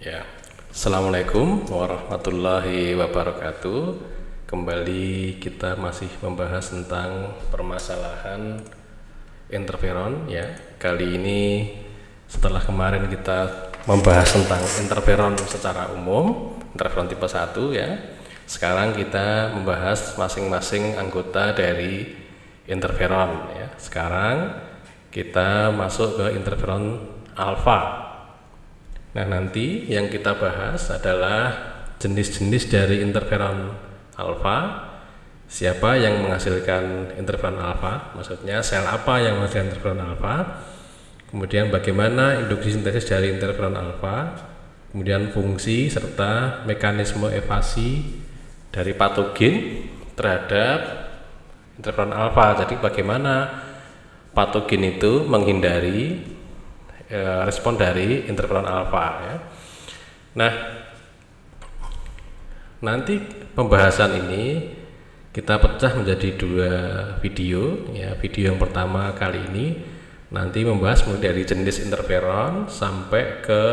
Ya, Assalamualaikum warahmatullahi wabarakatuh. Kembali kita masih membahas tentang permasalahan interferon ya. Kali ini setelah kemarin kita membahas tentang interferon secara umum, interferon tipe 1 ya. Sekarang kita membahas masing-masing anggota dari interferon ya. Sekarang kita masuk ke interferon alfa. Nah, nanti yang kita bahas adalah jenis-jenis dari interferon alfa. Siapa yang menghasilkan interferon alfa? Maksudnya sel apa yang menghasilkan interferon alfa? Kemudian bagaimana induksi sintesis dari interferon alfa? Kemudian fungsi serta mekanisme evasi dari patogen terhadap interferon alfa. Jadi bagaimana patogen itu menghindari respon dari interferon alfa ya. Nah, nanti pembahasan ini kita pecah menjadi dua video ya. Video yang pertama kali ini nanti membahas mulai dari jenis interferon sampai ke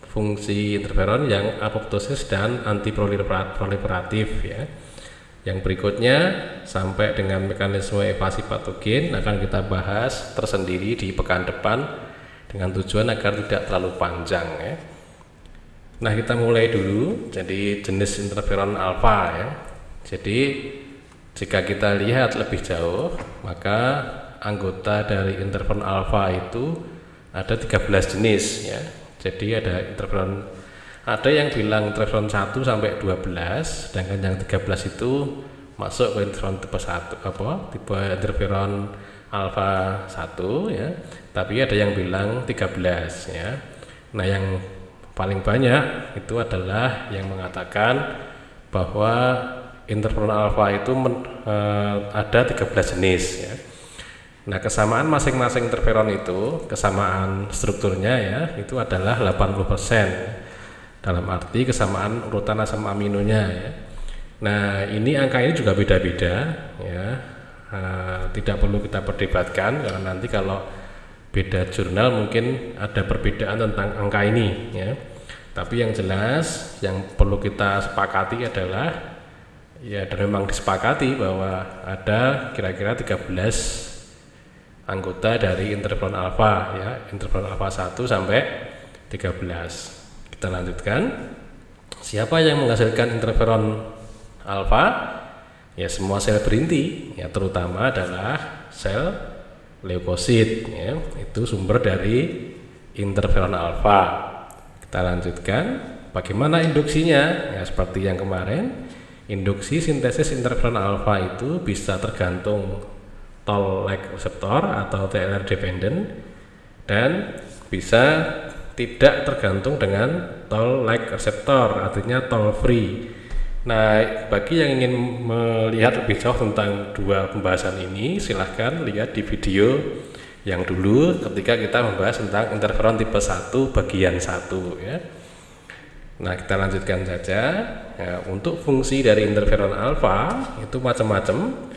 fungsi interferon yang apoptosis dan antiproliferatif ya. Yang berikutnya sampai dengan mekanisme evasi patogen akan kita bahas tersendiri di pekan depan dengan tujuan agar tidak terlalu panjang ya. Nah, kita mulai dulu. Jadi jenis interferon alfa ya. Jadi jika kita lihat lebih jauh, maka anggota dari interferon alfa itu ada 13 jenis ya. Jadi ada yang bilang interferon 1 sampai 12, sedangkan yang 13 itu masuk ke interferon tipe 1 tipe interferon alfa 1 ya. Tapi ada yang bilang 13 ya. Nah, yang paling banyak itu adalah yang mengatakan bahwa interferon alfa itu ada 13 jenis ya. Nah, kesamaan masing-masing interferon itu, kesamaan strukturnya ya, itu adalah 80% ya. Dalam arti kesamaan urutan asam aminonya ya. Nah, ini angka ini juga beda-beda ya. Tidak perlu kita perdebatkan karena nanti kalau beda jurnal mungkin ada perbedaan tentang angka ini ya. Tapi yang jelas yang perlu kita sepakati adalah ya, dan memang disepakati bahwa ada kira-kira 13 anggota dari interferon alfa ya, interferon alfa 1 sampai 13. Kita lanjutkan. Siapa yang menghasilkan interferon alfa? Ya, semua sel berinti ya, terutama adalah sel leukosit ya. Itu sumber dari interferon alfa. Kita lanjutkan. Bagaimana induksinya? Ya, seperti yang kemarin, induksi sintesis interferon alfa itu bisa tergantung toll-like reseptor atau TLR dependent dan bisa tidak tergantung dengan toll-like reseptor, artinya toll free. Nah, bagi yang ingin melihat lebih jauh tentang dua pembahasan ini, silahkan lihat di video yang dulu ketika kita membahas tentang interferon tipe 1 bagian 1 ya. Nah, kita lanjutkan saja ya. Untuk fungsi dari interferon alfa itu macam-macam.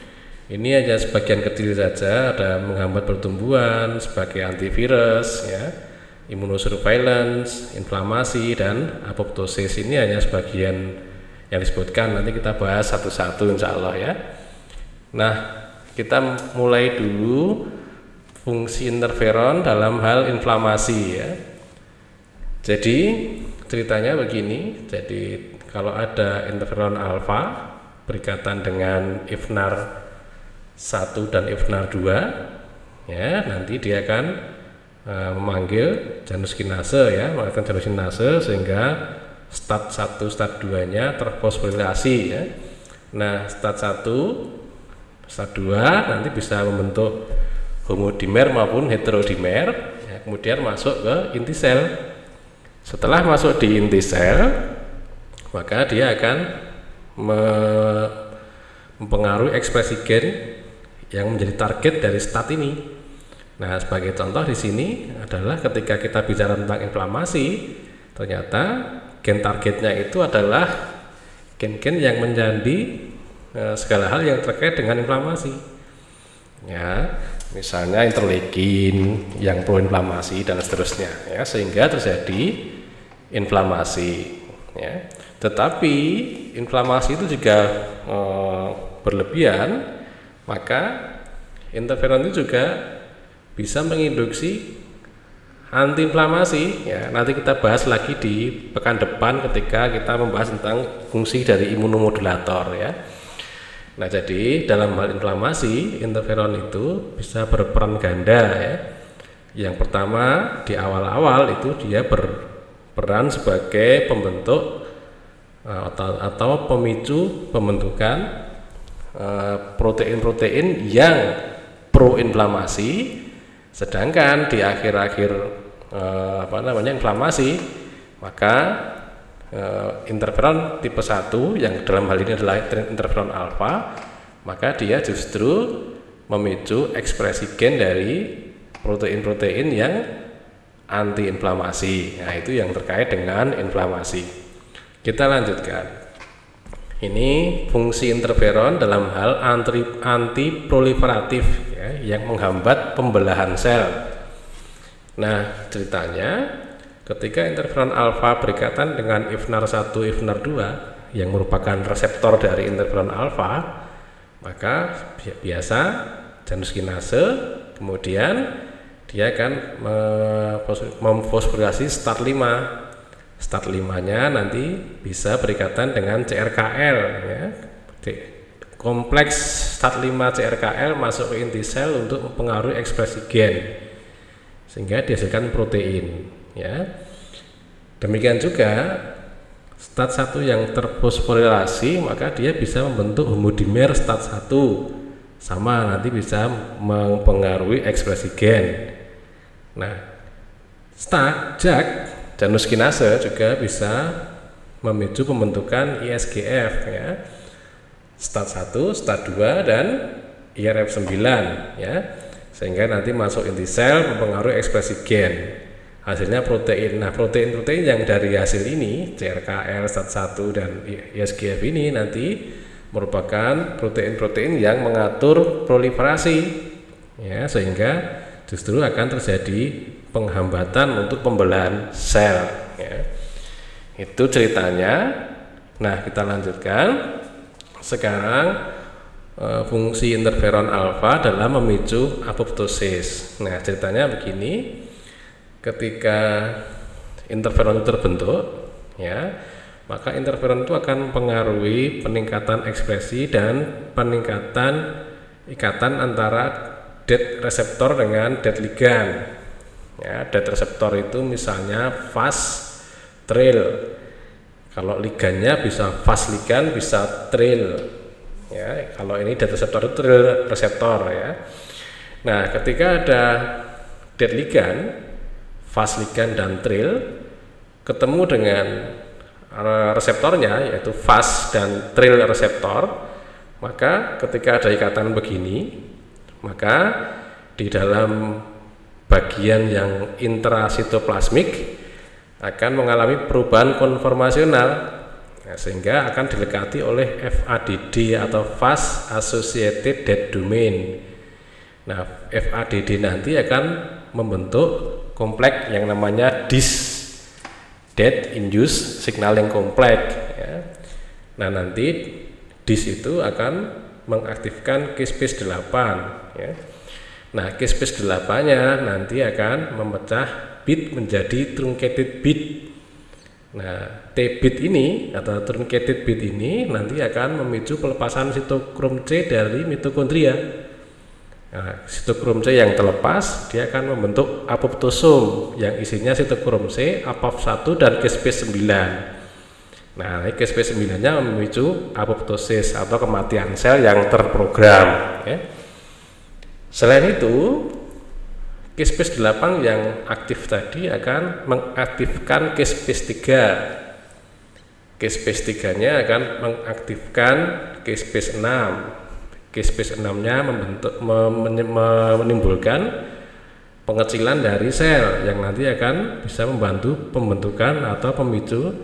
Ini hanya sebagian kecil saja, ada menghambat pertumbuhan sebagai antivirus ya, immunosurveillance, inflamasi, dan apoptosis. Ini hanya sebagian yang disebutkan, nanti kita bahas satu-satu insya Allah ya. Nah, kita mulai dulu fungsi interferon dalam hal inflamasi ya. Jadi ceritanya begini, jadi kalau ada interferon alfa berikatan dengan IFNAR 1 dan IFNAR 2 ya, nanti dia akan memanggil janus kinase ya, mengaktifkan janus kinase sehingga stat 1 stat 2 nya terfosforilasi ya. Nah, stat 1 stat 2 nanti bisa membentuk homodimer maupun heterodimer ya, kemudian masuk ke inti sel. Setelah masuk di inti sel, maka dia akan mempengaruhi ekspresi gen yang menjadi target dari stat ini. Nah, sebagai contoh di sini adalah ketika kita bicara tentang inflamasi, ternyata gen targetnya itu adalah gen-gen yang menjadi segala hal yang terkait dengan inflamasi. Ya, misalnya interleukin yang proinflamasi dan seterusnya, ya, sehingga terjadi inflamasi, ya. Tetapi inflamasi itu juga berlebihan, maka interferon itu juga bisa menginduksi antiinflamasi, ya. Nanti kita bahas lagi di pekan depan ketika kita membahas tentang fungsi dari imunomodulator, ya. Nah, jadi dalam hal inflamasi, interferon itu bisa berperan ganda, ya. Yang pertama, di awal-awal itu dia berperan sebagai pembentuk atau pemicu pembentukan protein-protein yang proinflamasi, sedangkan di akhir-akhir inflamasi, maka interferon tipe 1 yang dalam hal ini adalah interferon alfa, maka dia justru memicu ekspresi gen dari protein-protein yang antiinflamasi. Nah, itu yang terkait dengan inflamasi. Kita lanjutkan. Ini fungsi interferon dalam hal antiproliferatif, ya, yang menghambat pembelahan sel. Nah, ceritanya ketika interferon alfa berikatan dengan IFNAR1, IFNAR2 yang merupakan reseptor dari interferon alfa, maka biasa janus kinase kemudian dia akan memfosforilasi STAT5. STAT5-nya nanti bisa berikatan dengan CRKL, ya. Kompleks STAT5 CRKL masuk ke inti sel untuk mempengaruhi ekspresi gen sehingga dihasilkan protein, ya. Demikian juga STAT1 yang terfosforilasi, maka dia bisa membentuk homodimer STAT1, sama nanti bisa mempengaruhi ekspresi gen. Nah, JAK janus kinase juga bisa memicu pembentukan ISGF, ya. STAT1, STAT2 dan IRF9, ya. Sehingga nanti masuk inti sel mempengaruhi ekspresi gen. Hasilnya protein. Nah, protein-protein yang dari hasil ini, CRKL, STAT1 dan ISGF ini nanti merupakan protein-protein yang mengatur proliferasi, ya, sehingga justru akan terjadi penghambatan untuk pembelahan sel, ya. Itu ceritanya. Nah, kita lanjutkan. Sekarang fungsi interferon alfa dalam memicu apoptosis. Nah, ceritanya begini. Ketika interferon terbentuk, ya, maka interferon itu akan mempengaruhi peningkatan ekspresi dan peningkatan ikatan antara DET reseptor dengan DET ligand. Ya, DET reseptor itu misalnya Fas, Tril. Kalau ligandnya bisa Fas ligand, bisa Tril. Ya, kalau ini DET reseptor itu Tril reseptor, ya. Nah, ketika ada DET ligand, Fas ligand dan Tril ketemu dengan reseptornya yaitu Fas dan Tril reseptor, maka ketika ada ikatan begini, maka di dalam bagian yang intrasitoplasmik akan mengalami perubahan konformasional, ya, sehingga akan dilekati oleh FADD atau Fast Associated Dead Domain. Nah, FADD nanti akan membentuk kompleks yang namanya DIS, Dead Induced Signaling Complex, ya. Nah, nanti DIS itu akan mengaktifkan Caspase-8, ya. Nah, Caspase-8-nya nanti akan memecah bit menjadi truncated bit. Nah, T-bit ini atau truncated bit ini nanti akan memicu pelepasan sitokrom C dari mitokondria. Nah, sitokrom C yang terlepas dia akan membentuk apoptosom yang isinya sitokrom C, APAF1 dan Caspase-9. Nah, Caspase-9-nya memicu apoptosis atau kematian sel yang terprogram, ya. Selain itu, Caspase-8 yang aktif tadi akan mengaktifkan Caspase-3. Caspase-3-nya akan mengaktifkan Caspase-6. Caspase-6-nya menimbulkan pengecilan dari sel yang nanti akan bisa membantu pembentukan atau pemicu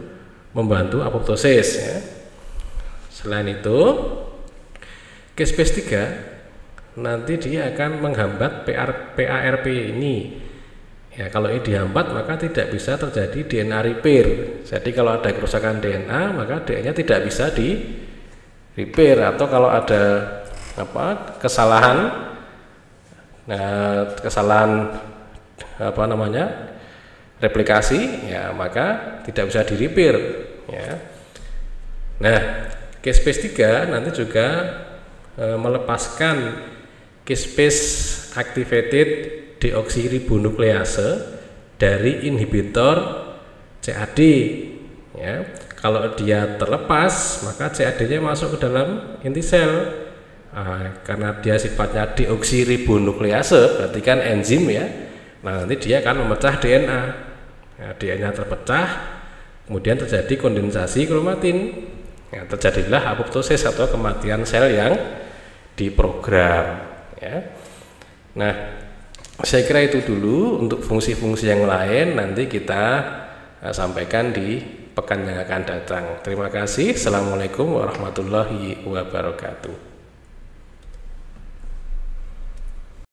membantu apoptosis, ya. Selain itu, Caspase-3 nanti dia akan menghambat PARP ini. Ya, kalau ini dihambat maka tidak bisa terjadi DNA repair. Jadi kalau ada kerusakan DNA maka DNA-nya tidak bisa di repair, atau kalau ada kesalahan replikasi, ya maka tidak bisa di repair, ya. Nah, caspase 3 nanti juga melepaskan caspase activated deoksiribonuklease dari inhibitor CAD, ya. Kalau dia terlepas maka CAD-nya masuk ke dalam inti sel. Karena dia sifatnya deoksiribonuklease, berarti kan enzim, ya. Nah, nanti dia akan memecah DNA. Nah, DNA terpecah, kemudian terjadi kondensasi kromatin. Ya, terjadilah apoptosis atau kematian sel yang diprogram, ya. Nah, saya kira itu dulu. Untuk fungsi-fungsi yang lain nanti kita sampaikan di pekan yang akan datang. Terima kasih. Assalamualaikum warahmatullahi wabarakatuh.